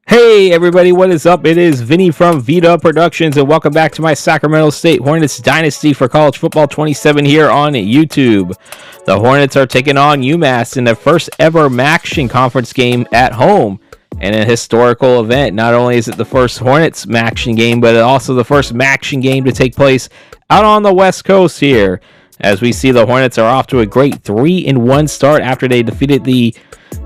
Hey everybody, what is up? It is Vinny from vdubproductions, and welcome back to my Sacramento State Hornets Dynasty for College Football 27 here on YouTube. The Hornets are taking on UMass in their first ever MACtion conference game at home, and a historical event. Not only is it the first Hornets MACtion game, but also the first MACtion game to take place out on the West Coast here. As we see, the Hornets are off to a great 3-1 start after they defeated the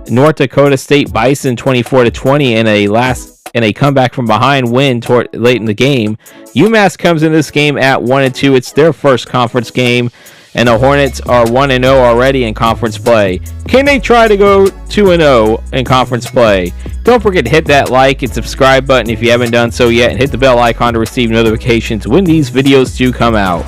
North Dakota State Bison 24-20 in a comeback from behind win late in the game. UMass comes in this game at 1-2. It's their first conference game, and the Hornets are 1-0 already in conference play. Can they try to go 2-0 in conference play? Don't forget to hit that like and subscribe button if you haven't done so yet, and hit the bell icon to receive notifications when these videos do come out.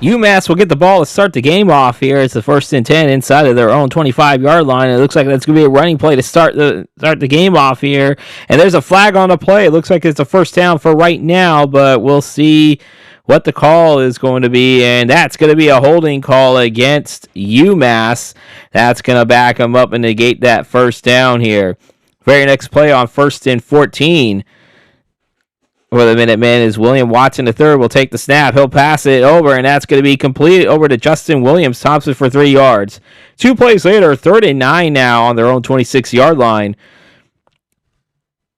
UMass will get the ball to start the game off here. It's the 1st and 10 inside of their own 25-yard line. It looks like that's going to be a running play to start the game off here. And there's a flag on the play. It looks like it's a first down for right now, but we'll see what the call is going to be. And that's going to be a holding call against UMass. That's going to back them up and negate that first down here. Very next play on 1st and 14. For the Minutemen is William Watson III will take the snap. He'll pass it over, and that's going to be completed over to Justin Williams Thompson for 3 yards. 2 plays later, 3rd and 9 now on their own 26-yard line.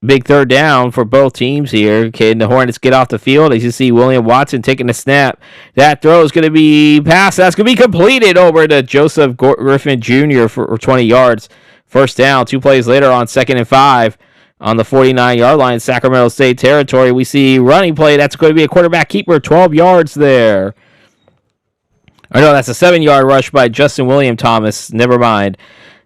Big third down for both teams here. Can the Hornets get off the field? As you see William Watson taking the snap. That throw is going to be passed. That's going to be completed over to Joseph Griffin Jr. for 20 yards. First down, 2 plays later on 2nd and 5. On the 49-yard line, Sacramento State territory, we see running play. That's going to be a quarterback keeper, 12 yards there. Or no, that's a 7-yard rush by Justin William Thomas. Never mind.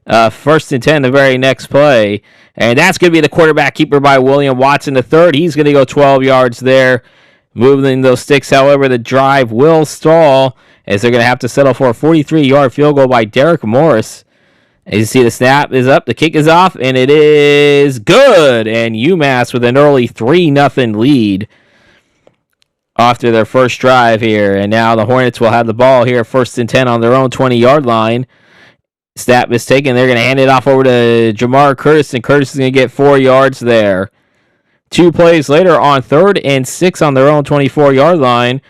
1st and 10, the very next play. And that's going to be the quarterback keeper by William Watson III. He's going to go 12 yards there. Moving those sticks, however, the drive will stall as they're going to have to settle for a 43-yard field goal by Derek Morris. As you see, the snap is up, the kick is off, and it is good. And UMass with an early 3-0 lead after their first drive here. And now the Hornets will have the ball here, 1st and 10 on their own 20-yard line. Snap is taken. They're going to hand it off over to Jamar Curtis, and Curtis is going to get 4 yards there. 2 plays later on 3rd and 6 on their own 24-yard line.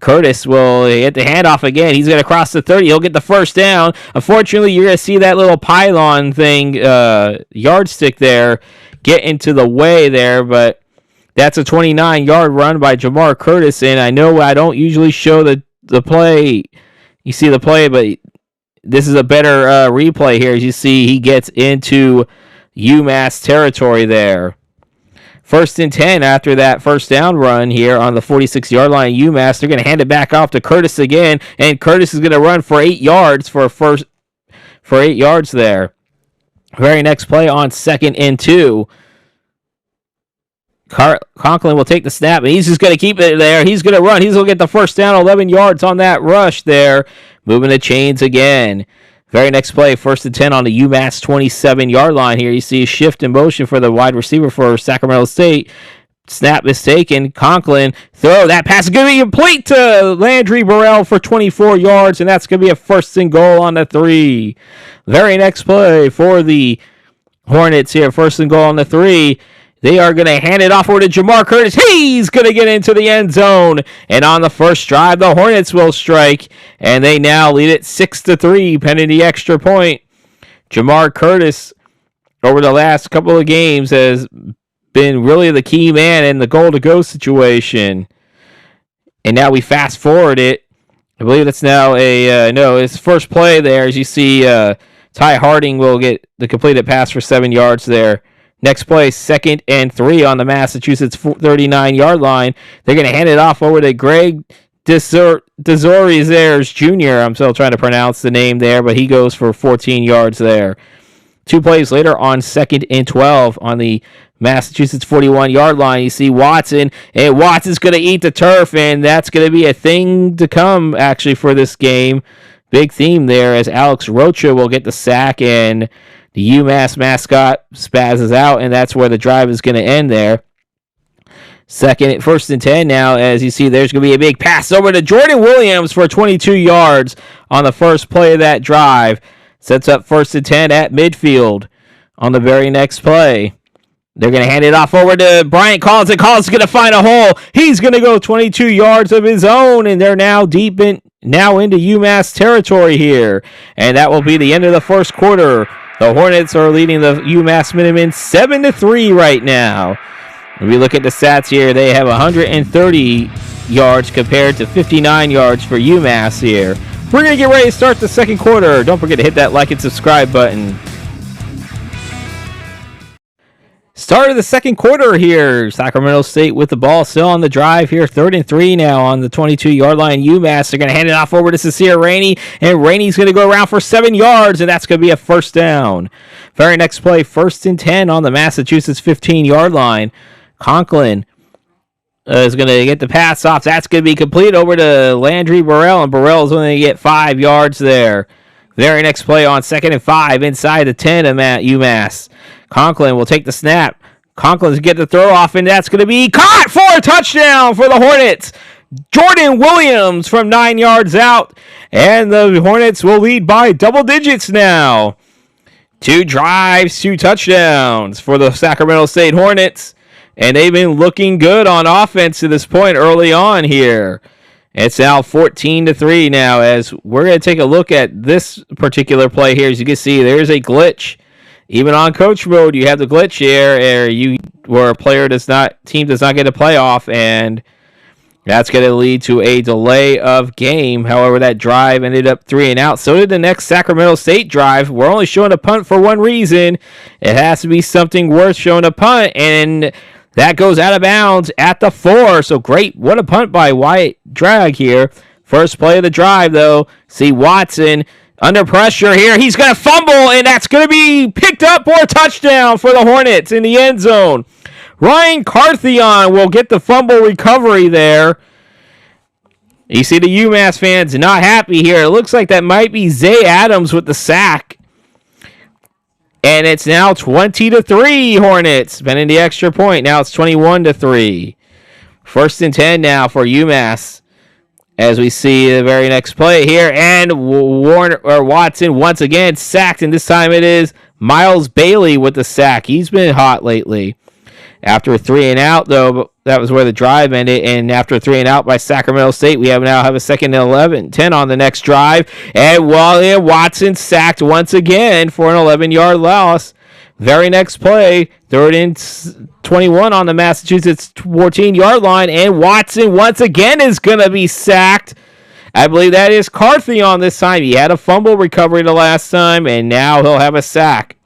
Curtis will hit the handoff again. He's going to cross the 30. He'll get the first down. Unfortunately, you're going to see that little pylon thing, yardstick there, get into the way there, but that's a 29-yard run by Jamar Curtis, and I know I don't usually show the play. You see the play, but this is a better replay here. As you see, he gets into UMass territory there. 1st and 10 after that first down run here on the 46-yard line. UMass, they're going to hand it back off to Curtis again, and Curtis is going to run for 8 yards for 8 yards there. Very next play on 2nd and 2. Conklin will take the snap, and he's just going to keep it there. He's going to run. He's going to get the first down, 11 yards on that rush there. Moving the chains again. Very next play, 1st and 10 on the UMass 27-yard line here. You see a shift in motion for the wide receiver for Sacramento State. Snap is taken. Conklin throw. That pass is going to be complete to Landry Burrell for 24 yards, and that's going to be a 1st and goal on the 3. Very next play for the Hornets here, 1st and goal on the 3. They are going to hand it off over to Jamar Curtis. He's going to get into the end zone. And on the first drive, the Hornets will strike. And they now lead it 6-3, pending the extra point. Jamar Curtis, over the last couple of games, has been really the key man in the goal-to-go situation. And now we fast forward it. I believe it's now his first play there. As you see, Ty Harding will get the completed pass for 7 yards there. Next play, 2nd and 3 on the Massachusetts 39-yard line. They're going to hand it off over to Greg Desoriers Jr. I'm still trying to pronounce the name there, but he goes for 14 yards there. 2 plays later on 2nd and 12 on the Massachusetts 41-yard line. You see Watson, and Watson's going to eat the turf, and that's going to be a thing to come, actually, for this game. Big theme there as Alex Rocha will get the sack, and the UMass mascot spazzes out, and that's where the drive is going to end there. First and 10 now, as you see, there's going to be a big pass over to Jordan Williams for 22 yards on the first play of that drive. Sets up first and 10 at midfield on the very next play. They're going to hand it off over to Bryant Collins, and Collins is going to find a hole. He's going to go 22 yards of his own, and they're now into UMass territory here. And that will be the end of the first quarter. The Hornets are leading the UMass Minutemen 7-3 right now. If we look at the stats here, they have 130 yards compared to 59 yards for UMass here. We're going to get ready to start the second quarter. Don't forget to hit that like and subscribe button. Start of the second quarter here. Sacramento State with the ball still on the drive here. 3rd and 3 now on the 22-yard line. UMass, they're going to hand it off over to Sincere Rainey, and Rainey's going to go around for 7 yards, and that's going to be a first down. Very next play, 1st and 10 on the Massachusetts 15-yard line. Conklin is going to get the pass off. That's going to be complete over to Landry Burrell, and Burrell is going to get 5 yards there. Very next play on 2nd and 5 inside the 10 of UMass. Conklin will take the snap. Conklin's get the throw off, and that's going to be caught for a touchdown for the Hornets. Jordan Williams from 9 yards out, and the Hornets will lead by double digits now. 2 drives, 2 touchdowns for the Sacramento State Hornets. And they've been looking good on offense to this point early on here. It's now 14-3 now, as we're going to take a look at this particular play here. As you can see, there's a glitch. Even on coach mode, you have the glitch here where a team does not get a playoff, and that's going to lead to a delay of game. However, that drive ended up 3 and out. So did the next Sacramento State drive. We're only showing a punt for one reason. It has to be something worth showing a punt, and that goes out of bounds at the 4. So great. What a punt by Wyatt Drag here. First play of the drive, though. See Watson under pressure here. He's going to fumble, and that's going to be picked up for a touchdown for the Hornets in the end zone. Ryan Carthion will get the fumble recovery there. You see the UMass fans not happy here. It looks like that might be Zay Adams with the sack. And it's now 20-3 Hornets. Been in the extra point. Now it's 21-3. 1st and 10 now for UMass. As we see the very next play here. And Watson once again sacked. And this time it is Miles Bailey with the sack. He's been hot lately. After a 3 and out, though, that was where the drive ended. And after a 3 and out by Sacramento State, we now have a 2nd and 10 on the next drive. And Watson sacked once again for an 11-yard loss. Very next play, 3rd and 21 on the Massachusetts 14-yard line. And Watson once again is going to be sacked. I believe that is Carthion this time. He had a fumble recovery the last time, and now he'll have a sack.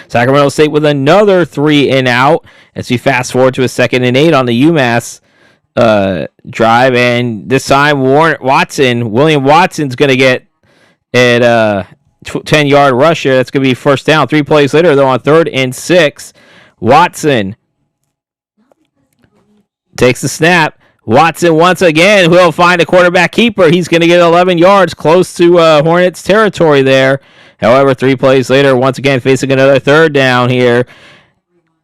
Sacramento State with another 3 and out as we fast forward to a 2nd and 8 on the UMass drive, and this time William Watson's going to get a 10-yard rush here. That's going to be first down. 3 plays later, though, on 3rd and 6, Watson takes the snap. Watson once again will find a quarterback keeper. He's going to get 11 yards close to Hornets territory there. However, 3 plays later, once again facing another 3rd down here.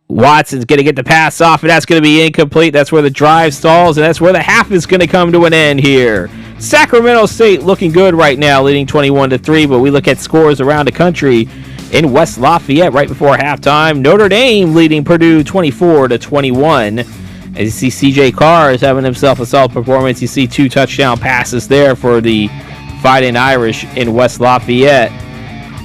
Watson's going to get the pass off, and that's going to be incomplete. That's where the drive stalls, and that's where the half is going to come to an end here. Sacramento State looking good right now, leading 21-3, but we look at scores around the country. In West Lafayette right before halftime, Notre Dame leading Purdue 24-21. As you see, CJ Carr is having himself a solid performance. You see 2 touchdown passes there for the Fighting Irish in West Lafayette.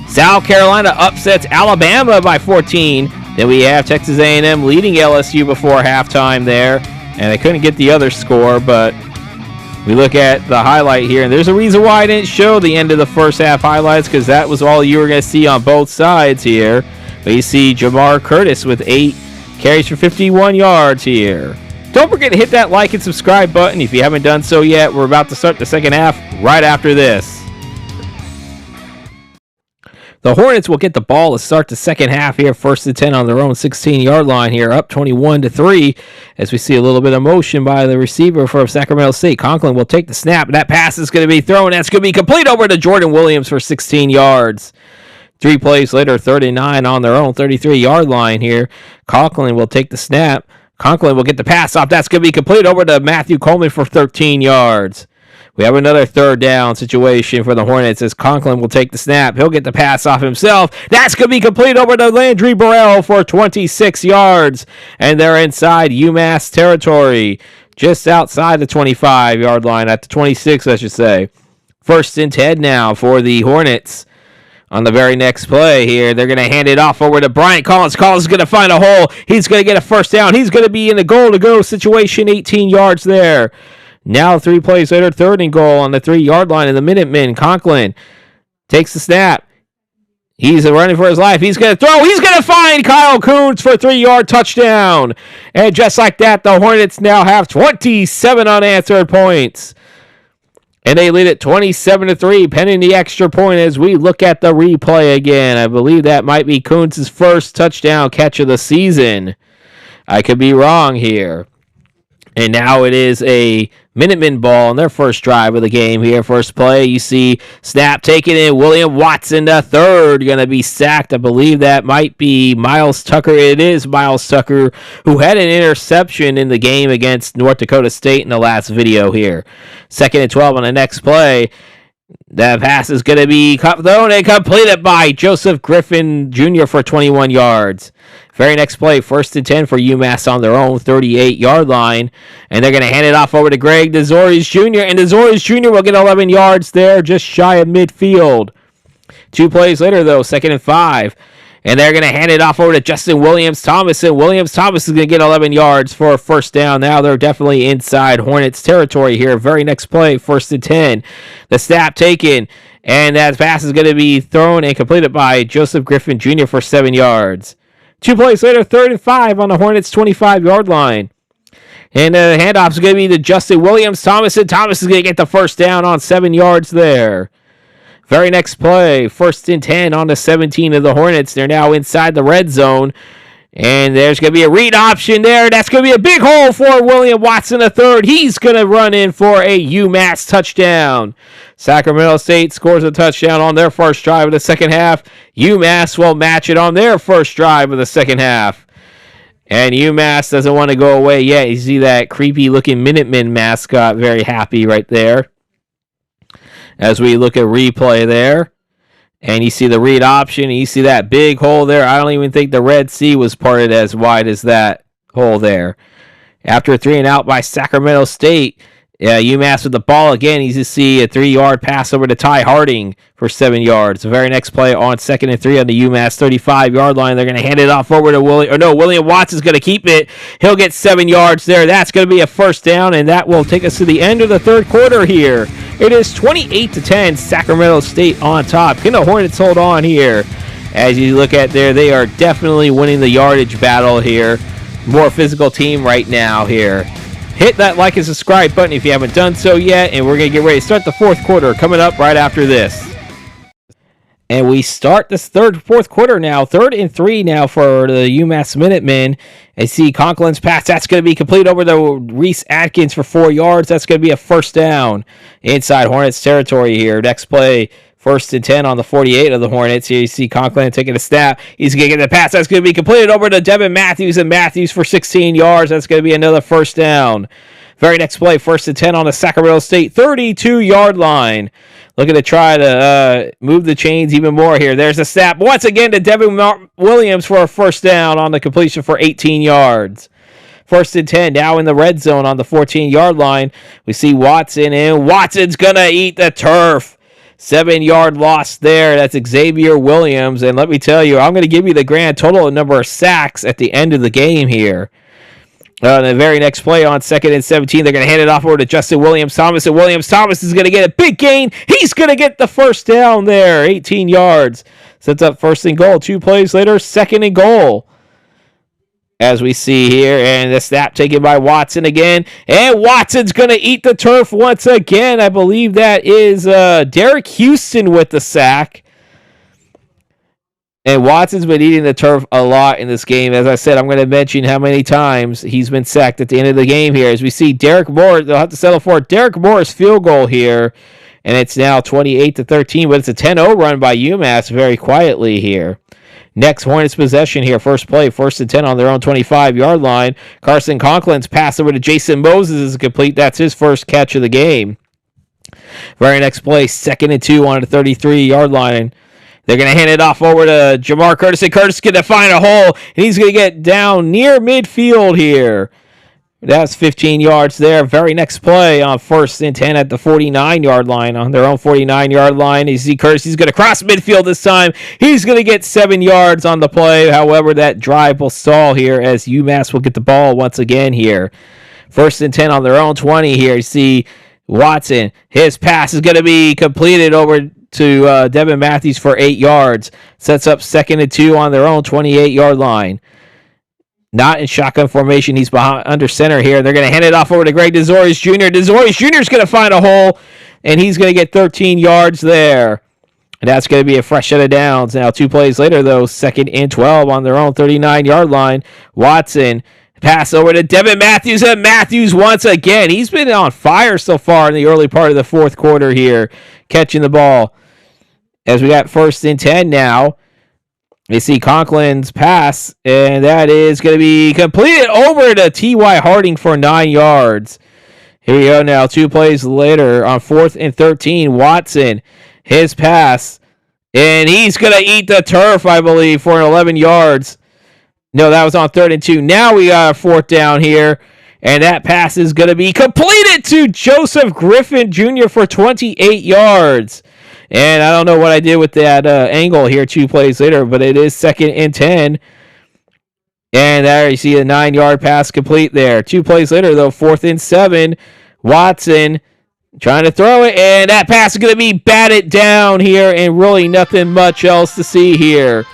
South Carolina upsets Alabama by 14. Then we have Texas A&M leading LSU before halftime there. And they couldn't get the other score, but we look at the highlight here. And there's a reason why I didn't show the end of the first half highlights, because that was all you were going to see on both sides here. But you see Jamar Curtis with 8 carries for 51 yards here. Don't forget to hit that like and subscribe button if you haven't done so yet. We're about to start the second half right after this. The Hornets will get the ball to start the second half here. 1st and 10 on their own 16-yard line here, up 21-3. As we see a little bit of motion by the receiver for Sacramento State. Conklin will take the snap. That pass is going to be thrown. That's going to be complete over to Jordan Williams for 16 yards. 3 plays later, 3rd and 9 on their own 33-yard line here. Conklin will take the snap. Conklin will get the pass off. That's going to be complete over to Matthew Coleman for 13 yards. We have another third down situation for the Hornets as Conklin will take the snap. He'll get the pass off himself. That's going to be complete over to Landry Burrell for 26 yards. And they're inside UMass territory, just outside the 25-yard line, at the 26, I should say. 1st and 10 now for the Hornets. On the very next play here, they're going to hand it off over to Bryant Collins. Collins is going to find a hole. He's going to get a first down. He's going to be in the goal-to-go situation, 18 yards there. Now 3 plays later, 3rd and goal on the 3-yard line in the Minutemen. Conklin takes the snap. He's running for his life. He's going to throw. He's going to find Kyle Coons for a 3-yard touchdown. And just like that, the Hornets now have 27 unanswered points. And they lead it 27-3, pending the extra point as we look at the replay again. I believe that might be Coons' first touchdown catch of the season. I could be wrong here. And now it is a Minutemen ball on their first drive of the game here. First play, you see snap taken in. William Watson, the third, going to be sacked. I believe that might be Miles Tucker. It is Miles Tucker, who had an interception in the game against North Dakota State in the last video here. 2nd and 12 on the next play. That pass is going to be thrown and completed by Joseph Griffin Jr. for 21 yards. Very next play, 1st and 10 for UMass on their own 38-yard line. And they're going to hand it off over to Greg DeZores Jr. And DeZores Jr. will get 11 yards there, just shy of midfield. 2 plays later, though, 2nd and 5. And they're going to hand it off over to Justin Williams-Thomas. And Williams-Thomas is going to get 11 yards for a first down. Now they're definitely inside Hornets territory here. Very next play, 1st and 10. The snap taken. And that pass is going to be thrown and completed by Joseph Griffin Jr. for 7 yards. 2 plays later, 3rd and 5 on the Hornets' 25-yard line. And the handoff is going to be to Justin Williams-Thomas. And Thomas is going to get the first down on 7 yards there. Very next play, 1st and 10 on the 17 of the Hornets. They're now inside the red zone. And there's going to be a read option there. That's going to be a big hole for William Watson III. He's going to run in for a UMass touchdown. Sacramento State scores a touchdown on their first drive of the second half. UMass will match it on their first drive of the second half. And UMass doesn't want to go away yet. You see that creepy-looking Minutemen mascot very happy right there. As we look at replay there. And you see the read option. And you see that big hole there. I don't even think the Red Sea was parted as wide as that hole there. After a 3 and out by Sacramento State, UMass with the ball again. You just see a 3-yard pass over to Ty Harding for 7 yards. The very next play on 2nd and 3 on the UMass 35-yard line. They're going to hand it off over to William Watson's going to keep it. He'll get 7 yards there. That's going to be a first down, and that will take us to the end of the third quarter here. It is 28-10, Sacramento State on top. Can the Hornets hold on here? As you look at there, they are definitely winning the yardage battle here. More physical team right now here. Hit that like and subscribe button if you haven't done so yet, and we're going to get ready to start the fourth quarter coming up right after this. And we start this fourth quarter now. 3rd and 3 now for the UMass Minutemen. I see Conklin's pass. That's going to be complete over to Reese Atkins for 4 yards. That's going to be a first down inside Hornets territory here. Next play, 1st and 10 on the 48 of the Hornets. Here you see Conklin taking a snap. He's going to get the pass. That's going to be completed over to Devin Matthews, and Matthews for 16 yards. That's going to be another first down. Very next play, 1st and 10 on the Sacramento State 32-yard line. Looking to try to move the chains even more here. There's a snap once again to Devin Williams for a first down on the completion for 18 yards. 1st and 10 now in the red zone on the 14-yard line. We see Watson, and Watson's going to eat the turf. 7-yard loss there. That's Xavier Williams. And let me tell you, I'm going to give you the grand total of number of sacks at the end of the game here. The very next play on 2nd and 17, they're going to hand it off over to Justin Williams-Thomas, and Williams-Thomas is going to get a big gain. He's going to get the first down there, 18 yards. Sets up 1st and goal. 2 plays later, 2nd and goal. As we see here, and the snap taken by Watson again, and Watson's going to eat the turf once again. I believe that is Derek Houston with the sack. And Watson's been eating the turf a lot in this game. As I said, I'm going to mention how many times he's been sacked at the end of the game here. As we see Derek Moore, they'll have to settle for Derek Moore's field goal here. And it's now 28-13, but it's a 10-0 run by UMass very quietly here. Next Hornets possession here. First play, 1st and 10 on their own 25-yard line. Carson Conklin's pass over to Jason Moses is complete. That's his first catch of the game. Very next play, 2nd and 2 on the 33-yard line. They're going to hand it off over to Jamar Curtis, and Curtis is going to find a hole, and he's going to get down near midfield here. That's 15 yards there. Very next play on 1st and 10 at the 49-yard line. On their own 49-yard line, you see Curtis. He's going to cross midfield this time. He's going to get 7 yards on the play. However, that drive will stall here as UMass will get the ball once again here. 1st and 10 on their own 20 here. You see Watson. His pass is going to be completed over to Devin Matthews for 8 yards. Sets up 2nd and 2 on their own 28-yard line. Not in shotgun formation. He's behind under center here. They're going to hand it off over to Greg DeZoris Jr. DeZoris Jr. is going to find a hole, and he's going to get 13 yards there. And that's going to be a fresh set of downs. Now, 2 plays later, though, 2nd and 12 on their own 39-yard line. Watson, pass over to Devin Matthews, and Matthews once again. He's been on fire so far in the early part of the 4th quarter here, catching the ball. As we got 1st and 10 now. You see Conklin's pass, and that is going to be completed over to T.Y. Harding for 9 yards. Here we go now, 2 plays later on 4th and 13. Watson, his pass, and he's going to eat the turf, I believe, for 11 yards. No, that was on 3rd and 2. Now we got a 4th down here, and that pass is going to be completed to Joseph Griffin Jr. for 28 yards. And I don't know what I did with that angle here 2 plays later, but it is 2nd and 10. And there you see a 9-yard pass complete there. 2 plays later, though, 4th and 7. Watson trying to throw it, and that pass is going to be batted down here, and really nothing much else to see here.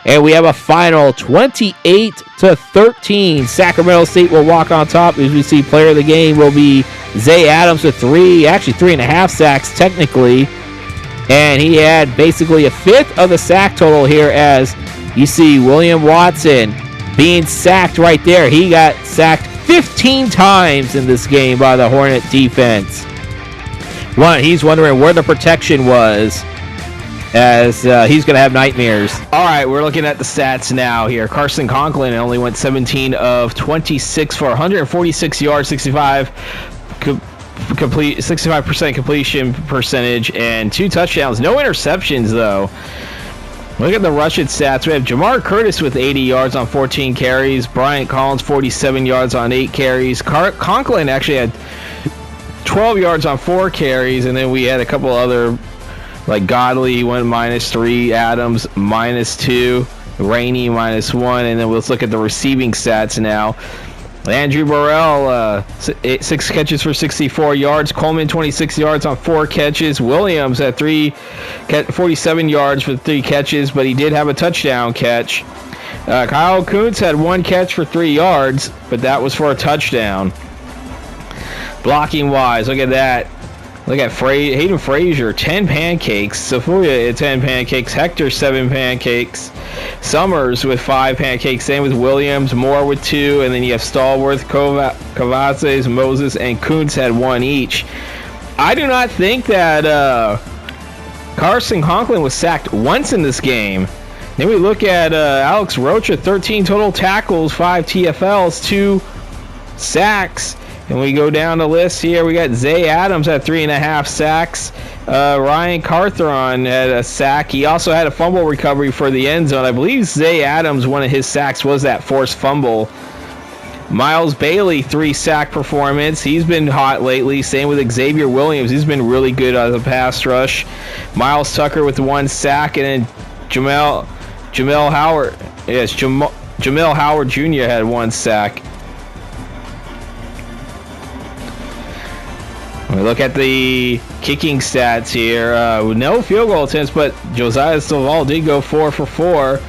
And we have a final 28-13. Sacramento State will walk on top. As we see, player of the game will be Zay Adams with 3.5 sacks technically. And he had basically a 5th of the sack total here as you see William Watson being sacked right there. He got sacked 15 times in this game by the Hornet defense. He's wondering where the protection was as he's going to have nightmares. All right, we're looking at the stats now here. Carson Conklin only went 17 of 26 for 146 yards, 65% completion percentage, and 2 touchdowns. No interceptions, though. Look at the rushing stats. We have Jamar Curtis with 80 yards on 14 carries. Bryant Collins, 47 yards on 8 carries. Conklin actually had 12 yards on 4 carries, and then we had a couple other, like Godley went -3, Adams -2, Rainey -1, and then let's look at the receiving stats now. Andrew Burrell, 6 catches for 64 yards. Coleman, 26 yards on 4 catches. Williams had 47 yards for 3 catches, but he did have a touchdown catch. Kyle Kuntz had 1 catch for 3 yards, but that was for a touchdown. Blocking wise, look at that. Look at Hayden Frazier, 10 pancakes. Safuya at 10 pancakes. Hector, 7 pancakes. Summers with 5 pancakes. Same with Williams. Moore with 2. And then you have Stallworth, Cavazes, Moses, and Kuntz had 1 each. I do not think that Carson Conklin was sacked once in this game. Then we look at Alex Rocha, 13 total tackles, 5 TFLs, 2 sacks. And we go down the list here. We got Zay Adams at 3.5 sacks. Ryan Carthron had a sack. He also had a fumble recovery for the end zone. I believe Zay Adams, one of his sacks was that forced fumble. Miles Bailey, 3 sack performance. He's been hot lately. Same with Xavier Williams. He's been really good as a pass rush. Miles Tucker with 1 sack. And then Jamel Howard. Yes, Jamel Howard Jr. had 1 sack. We look at the kicking stats here. No field goal attempts, but Josiah Stovall did go 4 for 4.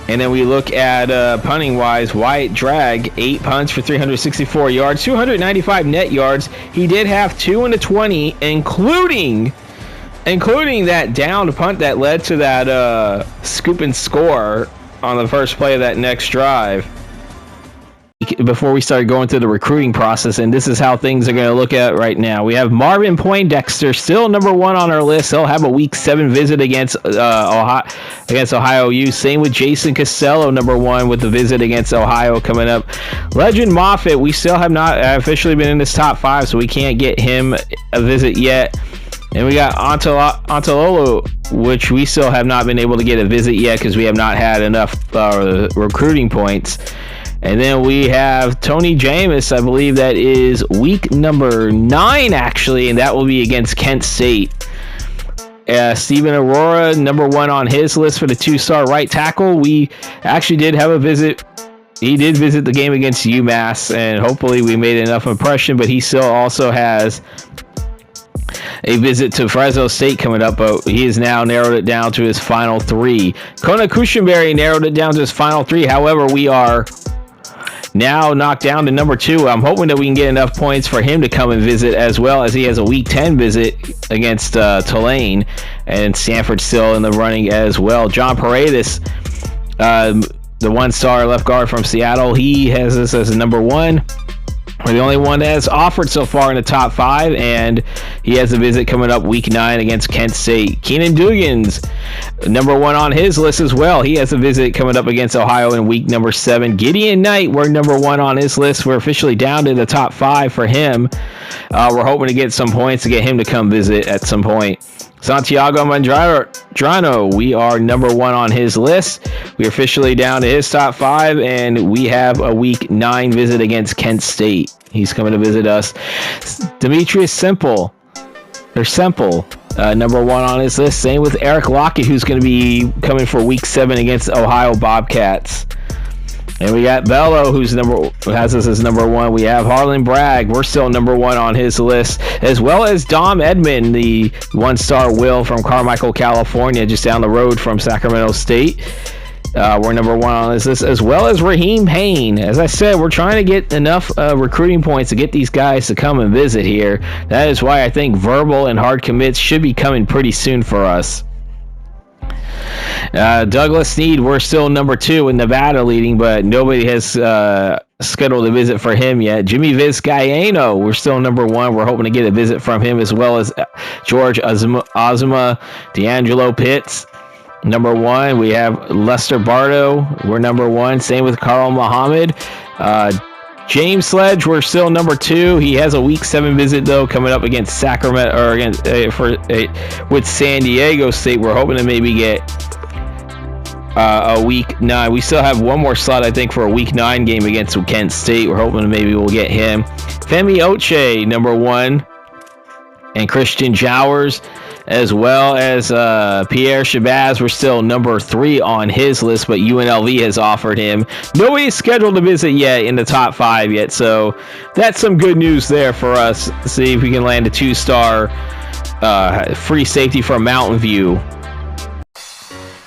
And then we look at punting wise. Wyatt Dragg, 8 punts for 364 yards, 295 net yards. He did have 2 in the 20, including that downed punt that led to that scoop and score on the first play of that next drive. before we start going through the recruiting process, and this is how things are going to look at right now. We have Marvin Poindexter, still number 1 on our list. He'll have a Week 7 visit against Ohio U. Same with Jason Costello, number 1, with the visit against Ohio coming up. Legend Moffitt, we still have not officially been in this top 5, so we can't get him a visit yet. And we got Antalolo, which we still have not been able to get a visit yet because we have not had enough recruiting points. And then we have Tony Jameis, I believe that is week number 9, actually, and that will be against Kent State. Steven Aurora, number 1 on his list for the 2-star right tackle. We actually did have a visit. He did visit the game against UMass, and hopefully we made enough impression, but he still also has a visit to Fresno State coming up, but he has now narrowed it down to his final 3. Kona Cushenberry narrowed it down to his final 3. However, we are now knocked down to number 2. I'm hoping that we can get enough points for him to come and visit, as well as he has a week 10 visit against Tulane, and Stanford still in the running as well. John Paredes, the 1-star left guard from Seattle, he has this as a number 1. We're the only one that has offered so far in the top 5, and he has a visit coming up week 9 against Kent State. Keenan Dugans, number 1 on his list as well. He has a visit coming up against Ohio in week number 7. Gideon Knight, we're number 1 on his list. We're officially down to the top 5 for him. We're hoping to get some points to get him to come visit at some point. Santiago Mandrano, we are number 1 on his list. We're officially down to his top 5, and we have a week 9 visit against Kent State. He's coming to visit us. Demetrius Semple, number 1 on his list. Same with Eric Lockett, who's going to be coming for week 7 against Ohio Bobcats. And we got Bello, who has us as number 1. We have Harlan Bragg. We're still number 1 on his list, as well as Dom Edmond, the 1-star Will from Carmichael, California, just down the road from Sacramento State. We're number 1 on his list, as well as Raheem Payne. As I said, we're trying to get enough recruiting points to get these guys to come and visit here. That is why I think verbal and hard commits should be coming pretty soon for us. Douglas Sneed, we're still number 2 in Nevada leading, but nobody has scheduled a visit for him yet. Jimmy Vizcaino, we're still number 1. We're hoping to get a visit from him, as well as George Ozuma, D'Angelo Pitts, number 1. We have Lester Bardo, we're number 1. Same with Carl Muhammad. James Sledge, we're still number 2. He has a week 7 visit though coming up against Sacramento, or against with San Diego State. We're hoping to maybe get a week 9. We still have one more slot, I think, for a week 9 game against Kent State. We're hoping maybe we'll get him. Femi Oche, number 1, and Christian Jowers, as well as Pierre Shabazz. We're still number 3 on his list, but UNLV has offered him. Nobody's scheduled to visit yet in the top 5 yet, so that's some good news there for us. See if we can land a 2-star free safety from Mountain View.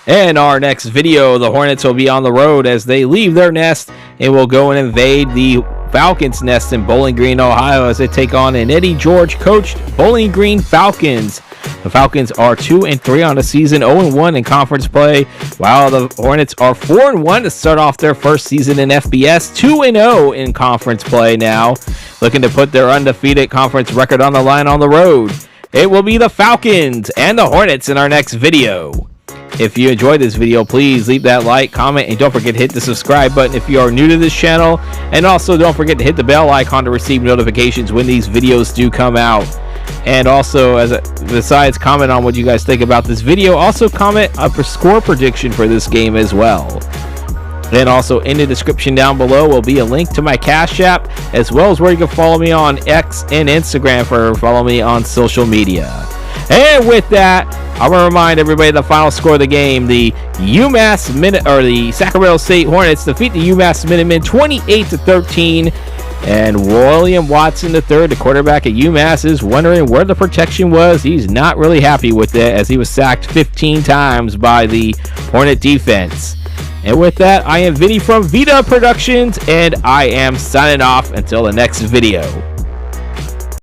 In our next video, the Hornets will be on the road as they leave their nest and will go and invade the Falcons' nest in Bowling Green, Ohio, as they take on an Eddie George coached Bowling Green Falcons. The Falcons are 2-3 on the season, 0-1 in conference play, while the Hornets are 4-1 to start off their first season in FBS, 2-0 in conference play now, looking to put their undefeated conference record on the line on the road. It will be the Falcons and the Hornets in our next video. If you enjoyed this video, please leave that like, comment, and don't forget to hit the subscribe button if you are new to this channel. And also don't forget to hit the bell icon to receive notifications when these videos do come out. And also, besides comment on what you guys think about this video, also comment a score prediction for this game as well. And also in the description down below will be a link to my Cash App, as well as where you can follow me on X and Instagram for follow me on social media. And with that, I want to remind everybody the final score of the game: the the Sacramento State Hornets defeat the UMass Minutemen 28-13. And William Watson III, the quarterback at UMass, is wondering where the protection was. He's not really happy with it, as he was sacked 15 times by the Hornet defense. And with that, I am Vinny from vdubproductions, and I am signing off until the next video.